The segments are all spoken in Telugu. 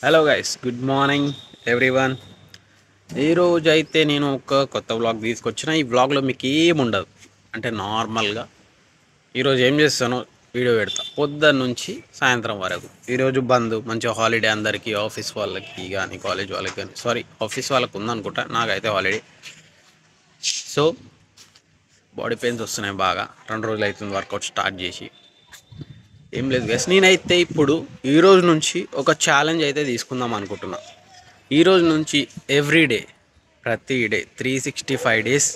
Hello guys, good morning everyone. ఈరోజు అయితే నేను ఒక కొత్త వ్లాగ్ తీసుకొచ్చిన. ఈ వ్లాగ్లో మీకు ఏముండదు, అంటే నార్మల్గా ఈరోజు ఏం చేస్తానో వీడియో పెడతా పొద్దున్న నుంచి సాయంత్రం వరకు. ఈరోజు బంద్, మంచిగా హాలిడే అందరికీ, ఆఫీస్ వాళ్ళకి కానీ కాలేజ్ వాళ్ళకి కానీ. సారీ, ఆఫీస్ వాళ్ళకి ఉందనుకుంటా, నాకైతే హాలిడే. సో బాడీ పెయిన్స్ వస్తున్నాయి బాగా. 2 రోజులు అవుతుంది వర్కౌట్ స్టార్ట్ చేసి. ఏం లేదు గైస్, నేనైతే ఇప్పుడు ఈరోజు నుంచి ఒక ఛాలెంజ్ అయితే తీసుకుందాం అనుకుంటున్నా. ఈరోజు నుంచి ఎవ్రీడే, ప్రతి day 365 days,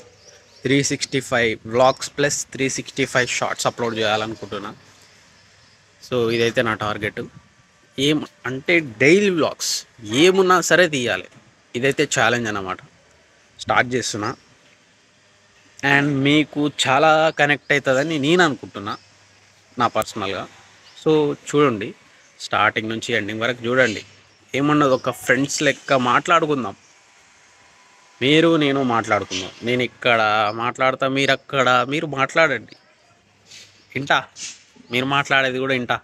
365 vlogs plus 365 shorts upload చేయాలనుకుంటున్నా. సో ఇదైతే నా టార్గెట్. ఏం అంటే డైలీ వ్లాగ్స్ ఏమున్నా సరే తీయాలి. ఇదైతే ఛాలెంజ్ అన్నమాట. స్టార్ట్ చేస్తున్నా అండ్ మీకు చాలా కనెక్ట్ అవుతుందని నేను అనుకుంటున్నా, నా పర్సనల్గా. సో చూడండి, స్టార్టింగ్ నుంచి ఎండింగ్ వరకు చూడండి. ఏమన్నది, ఒక ఫ్రెండ్స్ లెక్క మాట్లాడుకుందాం. మీరు నేను మాట్లాడుకుందాం. నేను ఇక్కడ మాట్లాడతా, మీరు అక్కడ, మీరు మాట్లాడండి. ఇంటా, మీరు మాట్లాడేది కూడా ఇంటా,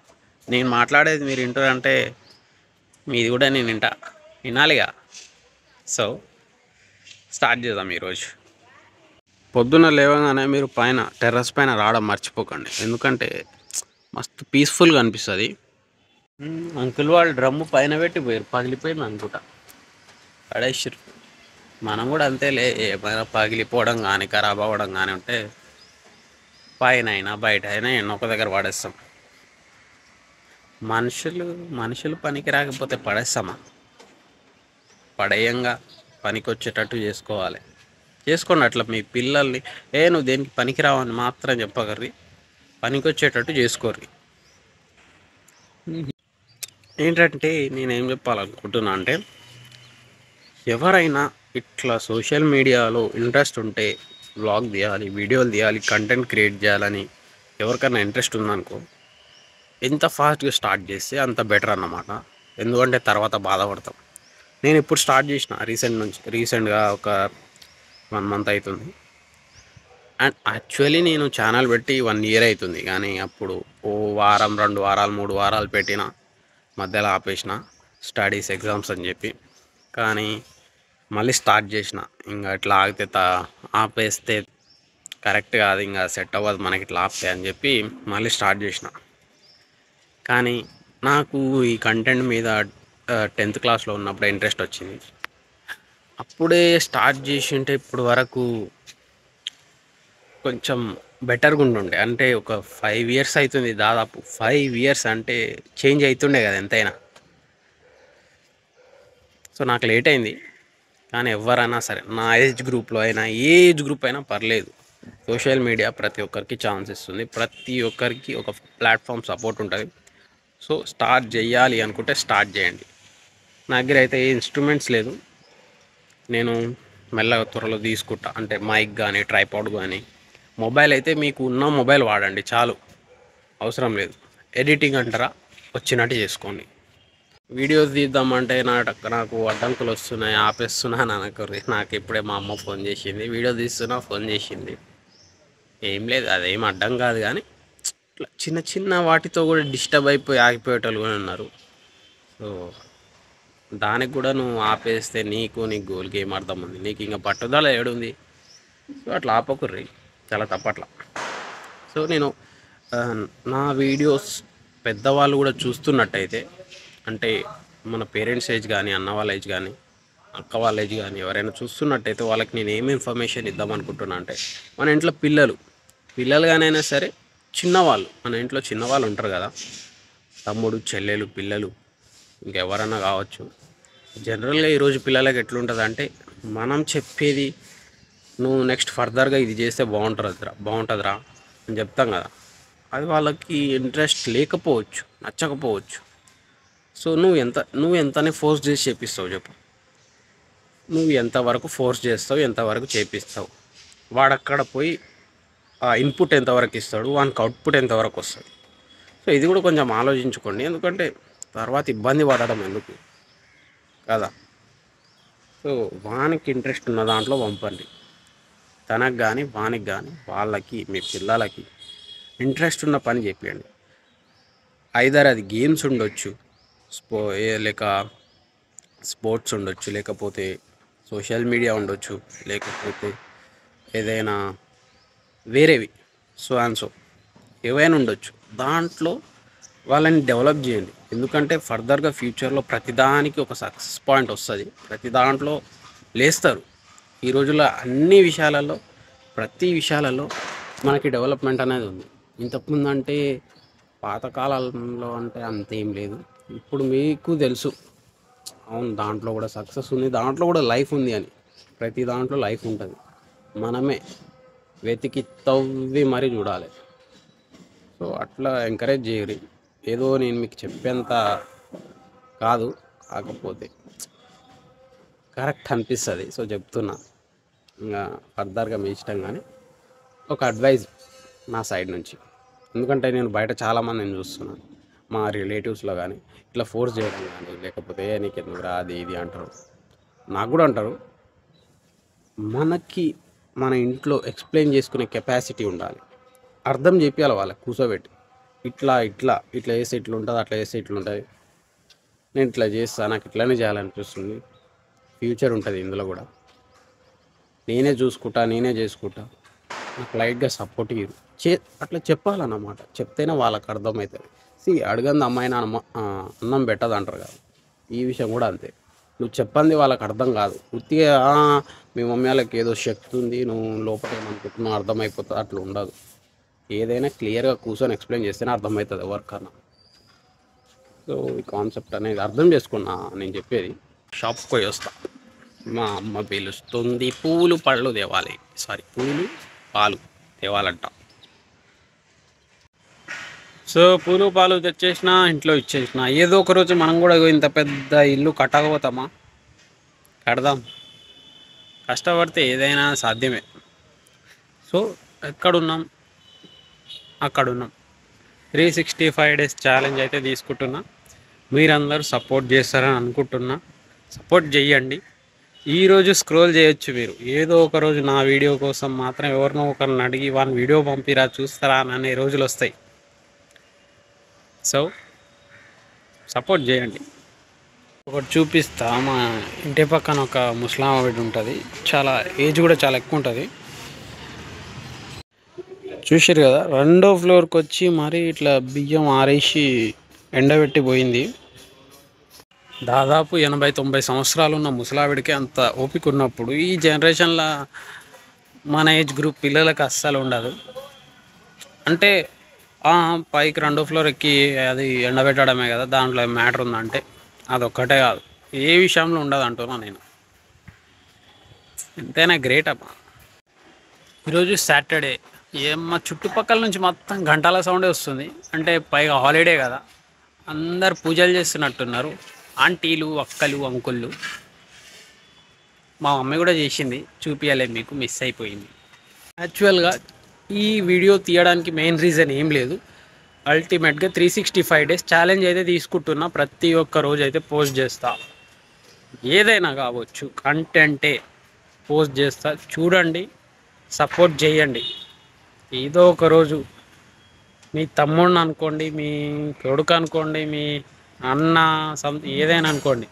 నేను మాట్లాడేది మీరు వింటారంటే మీది కూడా నేను వింటా, వినాలిగా. సో స్టార్ట్ చేద్దాం ఈరోజు. పొద్దున్న లేవగానే మీరు పైన టెర్రస్ పైన రావడం మర్చిపోకండి, ఎందుకంటే మస్తు పీస్ఫుల్గా అనిపిస్తుంది. అంకుల్ వాళ్ళు డ్రమ్ము పైన పెట్టి పోయారు, పగిలిపోయింది అనుకుంటా, పడేసారు. మనం కూడా అంతేలే, ఏమైనా పగిలిపోవడం కానీ ఖరాబ్ అవ్వడం కానీ ఉంటే పైన అయినా బయట అయినా ఎన్నో ఒక దగ్గర పడేస్తాం. మనుషులు మనుషులు పనికి రాకపోతే పడేస్తామా? పడేయంగా పనికి వచ్చేటట్టు చేసుకోవాలి. చేసుకోండి అట్లా మీ పిల్లల్ని. నువ్వు దేనికి పనికి రావని మాత్రం చెప్పగర్రి, పనికి వచ్చేటట్టు చేసుకోర్రి. ఏంటంటే నేనేం చెప్పాలనుకుంటున్నా అంటే, ఎవరైనా ఇట్లా సోషల్ మీడియాలో ఇంట్రెస్ట్ ఉంటే, వ్లాగ్ తీయాలి, వీడియోలు తీయాలి, కంటెంట్ క్రియేట్ చేయాలని ఎవరికైనా ఇంట్రెస్ట్ ఉందనుకో, ఎంత ఫాస్ట్గా స్టార్ట్ చేస్తే అంత బెటర్ అన్నమాట. ఎందుకంటే తర్వాత బాధపడతాం. నేను ఇప్పుడు స్టార్ట్ చేసిన రీసెంట్గా ఒక 1 మంత్ అవుతుంది. అండ్ యాక్చువల్లీ నేను ఛానల్ పెట్టి 1 ఇయర్ అవుతుంది, కానీ అప్పుడు ఓ వారం, 2 వారాలు, 3 వారాలు పెట్టిన, మధ్యలో ఆపేసిన, స్టడీస్, ఎగ్జామ్స్ అని చెప్పి. కానీ మళ్ళీ స్టార్ట్ చేసిన. ఇంకా ఇట్లా ఆగితే ఆపేస్తే కరెక్ట్ కాదు, ఇంకా సెట్ అవ్వదు మనకి ఇట్లా ఆపితే అని చెప్పి మళ్ళీ స్టార్ట్ చేసిన. కానీ నాకు ఈ కంటెంట్ మీద 10th క్లాస్లో ఉన్నప్పుడు ఇంట్రెస్ట్ వచ్చింది. అప్పుడే స్టార్ట్ చేసి ఉంటే ఇప్పుడు వరకు కొంచెం బెటర్గా ఉంటుండే. అంటే ఒక 5 ఇయర్స్ అవుతుంది, దాదాపు 5 ఇయర్స్ అంటే చేంజ్ అవుతుండే కదా ఎంతైనా. సో నాకు లేట్ అయింది, కానీ ఎవరైనా సరే, నా ఏజ్ గ్రూప్లో అయినా, ఏ ఏజ్ గ్రూప్ అయినా పర్లేదు, సోషల్ మీడియా ప్రతి ఒక్కరికి ఛాన్స్ ఇస్తుంది. ప్రతి ఒక్కరికి ఒక ప్లాట్ఫామ్ సపోర్ట్ ఉంటుంది. సో స్టార్ట్ చేయాలి అనుకుంటే స్టార్ట్ చేయండి. నా దగ్గర అయితే ఏ ఇన్స్ట్రుమెంట్స్ లేదు, నేను మెల్లగా త్వరలో తీసుకుంటా. అంటే మైక్ కానీ, ట్రైపాడ్ కానీ. మొబైల్ అయితే మీకు ఉన్న మొబైల్ వాడండి చాలు, అవసరం లేదు. ఎడిటింగ్ అంటారా, వచ్చినట్టు చేసుకోండి. వీడియోస్ తీద్దామంటే నాకు అడ్డంకులు వస్తున్నాయి, ఆపేస్తున్నాను అనుకోర్రి. నాకు ఇప్పుడే మా అమ్మ ఫోన్ చేసింది, వీడియో తీస్తున్నా ఫోన్ చేసింది. ఏం లేదు, అదేం అడ్డం కాదు, కానీ ఇట్లా చిన్న చిన్న వాటితో కూడా డిస్టర్బ్ అయిపోయి ఆగిపోయేటోళ్ళు కూడా ఉన్నారు. సో దానికి కూడా నువ్వు ఆపేస్తే నీ గోల్కి ఏం అర్థం ఉంది? నీకు ఇంకా పట్టుదల ఏడుంది? సో అట్లా ఆపకుర్రి, చాలా తప్పట్లా. సో నేను ఆ, నా వీడియోస్ పెద్దవాళ్ళు కూడా చూస్తున్నట్టయితే, అంటే మన పేరెంట్స్ ఏజ్ కానీ, అన్న వాళ్ళ ఏజ్ కానీ, అక్క వాళ్ళ ఏజ్ కానీ ఎవరైనా చూస్తున్నట్టయితే, వాళ్ళకి నేను ఏమి ఇన్ఫర్మేషన్ ఇద్దాం అనుకుంటున్నా అంటే, మన ఇంట్లో పిల్లలు కానైనా సరే, చిన్నవాళ్ళు, మన ఇంట్లో చిన్నవాళ్ళు ఉంటారు కదా, తమ్ముడు, చెల్లెలు, పిల్లలు, ఇంకెవరన్నా కావచ్చు. జనరల్గా ఈరోజు పిల్లలకి ఎట్లుంటుంది అంటే, మనం చెప్పేది నువ్వు నెక్స్ట్ ఫర్దర్గా ఇది చేస్తే బాగుంటుందిరా అని చెప్తాం కదా, అది వాళ్ళకి ఇంట్రెస్ట్ లేకపోవచ్చు, నచ్చకపోవచ్చు. సో నువ్వు ఎంతనే ఫోర్స్ చేసి చేపిస్తావు చెప్పు? నువ్వు ఎంతవరకు ఫోర్స్ చేస్తావు, ఎంతవరకు చేపిస్తావు? వాడక్కడ పోయి ఆ ఇన్పుట్ ఎంతవరకు ఇస్తాడు, వానికి అవుట్పుట్ ఎంతవరకు వస్తుంది? సో ఇది కూడా కొంచెం ఆలోచించుకోండి, ఎందుకంటే తర్వాత ఇబ్బంది పడడం ఎందుకు కదా. సో వానికి ఇంట్రెస్ట్ ఉన్న దాంట్లో పంపండి. తనకు కానీ, వానికి కానీ, వాళ్ళకి, మీ పిల్లలకి ఇంట్రెస్ట్ ఉన్న పని చెప్పండి. ఐదర్ అది గేమ్స్ ఉండొచ్చు, లేక స్పోర్ట్స్ ఉండొచ్చు, లేకపోతే సోషల్ మీడియా ఉండొచ్చు, లేకపోతే ఏదైనా వేరేవి సో అండ్ సో ఏవైనా ఉండొచ్చు. దాంట్లో వాళ్ళని డెవలప్ చేయండి. ఎందుకంటే ఫర్దర్గా ఫ్యూచర్లో ప్రతిదానికి ఒక సక్సెస్ పాయింట్ వస్తుంది. ప్రతి దాంట్లో లేస్తారు. ఈ రోజుల్లో అన్ని విషయాలలో, ప్రతి విషయాలలో మనకి డెవలప్మెంట్ అనేది ఉంది. ఇంతకుముందు అంటే పాతకాలంలో అంటే అంతేం లేదు. ఇప్పుడు మీకు తెలుసు, అవును దాంట్లో కూడా సక్సెస్ ఉంది, దాంట్లో కూడా లైఫ్ ఉంది అని. ప్రతి దాంట్లో లైఫ్ ఉంటుంది. మనమే వెతికి తవ్వి మరీ చూడాలి. సో అట్లా ఎంకరేజ్ చేయరు. ఏదో నేను మీకు చెప్పేంత కాదు, కాకపోతే కరెక్ట్ అనిపిస్తుంది సో చెప్తున్నా. ఇంకా ఫర్దర్గా మీ ఇష్టం, కానీ ఒక అడ్వైజ్ నా సైడ్ నుంచి. ఎందుకంటే నేను బయట చాలామందిని చూస్తున్నాను, మా రిలేటివ్స్లో కానీ ఇట్లా ఫోర్స్ చేయడం కానీ, లేకపోతే నీకు ఎందుకు రా అది ఇది అంటారు. నాకు కూడా అంటారు. మనకి మన ఇంట్లో ఎక్స్ప్లెయిన్ చేసుకునే కెపాసిటీ ఉండాలి. అర్థం చేపియాలి వాళ్ళకి కూర్చోబెట్టి. ఇట్లా ఇట్లా ఇట్లా చేస్తే ఇట్లా ఉంటుంది, అట్లా చేస్తే ఇట్లా ఉంటుంది, నేను ఇట్లా చేస్తాను, నాకు ఇట్లానే చేయాలనిపిస్తుంది, ఫ్యూచర్ ఉంటుంది ఇందులో కూడా, నేనే చూసుకుంటా, నేనే చేసుకుంటా, నాకు లైట్గా సపోర్ట్ ఇవ్వరు అట్లా చెప్పాలన్నమాట. చెప్తేనే వాళ్ళకి అర్థమవుతుంది. అడగంది అమ్మాయిన అన్నం పెట్టదు అంటారు కదా, ఈ విషయం కూడా అంతే. నువ్వు చెప్పంది వాళ్ళకి అర్థం కాదు. ఉత్తిగా మీ మమ్మీ వాళ్ళకి ఏదో శక్తి ఉంది, నువ్వు లోపల ఏమనుకుంటున్నావు అర్థమైపోతుంది, అట్లా ఉండదు. ఏదైనా క్లియర్గా కూర్చొని ఎక్స్ప్లెయిన్ చేస్తేనే అర్థమవుతుంది ఎవరికన్నా. సో ఈ కాన్సెప్ట్ అనేది అర్థం చేసుకున్నా నేను చెప్పేది. షాప్కి పోయి వస్తా, మా అమ్మ పిలుస్తుంది, పూలు పళ్ళు తేవాలి, పూలు పాలు తేవాలంట. సో పూలు పాలు తెచ్చేసిన, ఇంట్లో ఇచ్చేసిన. ఏదో ఒక రోజు మనం కూడా ఇంత పెద్ద ఇల్లు కట్టకపోతామా? కడదాం. కష్టపడితే ఏదైనా సాధ్యమే. సో ఎక్కడున్నాం అక్కడున్నాం. 365 days ఛాలెంజ్ అయితే తీసుకుంటున్నా. మీరందరూ సపోర్ట్ చేస్తారని అనుకుంటున్నా. సపోర్ట్ చేయండి. ఈరోజు స్క్రోల్ చేయొచ్చు మీరు, ఏదో ఒక రోజు నా వీడియో కోసం మాత్రం ఎవరినో ఒకరిని అడిగి వాని వీడియో పంపిరా చూస్తారా అనే రోజులు వస్తాయి. సో సపోర్ట్ చేయండి. ఒకటి చూపిస్తా. మా ఇంటి పక్కన ఒక ముస్లాం ఆవిడ ఉంటుంది, చాలా ఏజ్ కూడా చాలా ఎక్కువ ఉంటుంది. చూసారు కదా, 2వ ఫ్లోర్కి వచ్చి మరీ ఇట్లా బియ్యం ఆరేసి ఎండబెట్టి పోయింది. దాదాపు 80-90 సంవత్సరాలు ఉన్న ముసలావిడికి అంత ఓపిక ఉన్నప్పుడు ఈ జనరేషన్లో మన ఏజ్ గ్రూప్ పిల్లలకి అస్సలు ఉండదు. అంటే పైకి 2వ ఫ్లోర్ ఎక్కి అది ఎండబెట్టడమే కదా, దాంట్లో మ్యాటర్ ఉందంటే అదొక్కటే కాదు, ఏ విషయంలో ఉండదు అంటున్నా నేను. ఎంతైనా గ్రేట్ అమ్మా. ఈరోజు సాటర్డే. ఏమ్మా చుట్టుపక్కల నుంచి మొత్తం గంటల సౌండే వస్తుంది. అంటే పైగా హాలిడే కదా, అందరు పూజలు చేస్తున్నట్టున్నారు. ఆంటీలు, అక్కలు, అంకుళ్ళు. మా మమ్మీ కూడా చేసింది, చూపించాలి మీకు, మిస్ అయిపోయింది. యాక్చువల్గా ఈ వీడియో తీయడానికి మెయిన్ రీజన్ ఏం లేదు. అల్టిమేట్గా 365 days ఛాలెంజ్ అయితే తీసుకుంటున్నా. ప్రతి ఒక్క రోజు అయితే పోస్ట్ చేస్తా, ఏదైనా కావచ్చు, కంటెంటే పోస్ట్ చేస్తా. చూడండి, సపోర్ట్ చేయండి. ఏదో ఒక రోజు మీ తమ్ముడిని అనుకోండి, మీ కొడుకు అనుకోండి, మీ అన్న ఏదైనా అనుకోండి,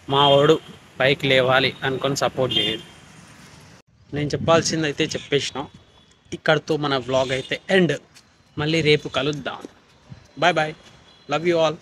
మా వాడు పైకి లేవాలి అనుకొని సపోర్ట్ చేయండి. నేను చెప్పాల్సింది అయితే చెప్పేసినా. ఇక్కడితో మన వ్లాగ్ అయితే ఎండ్. మళ్ళీ రేపు కలుద్దాం. Bye bye, love you all.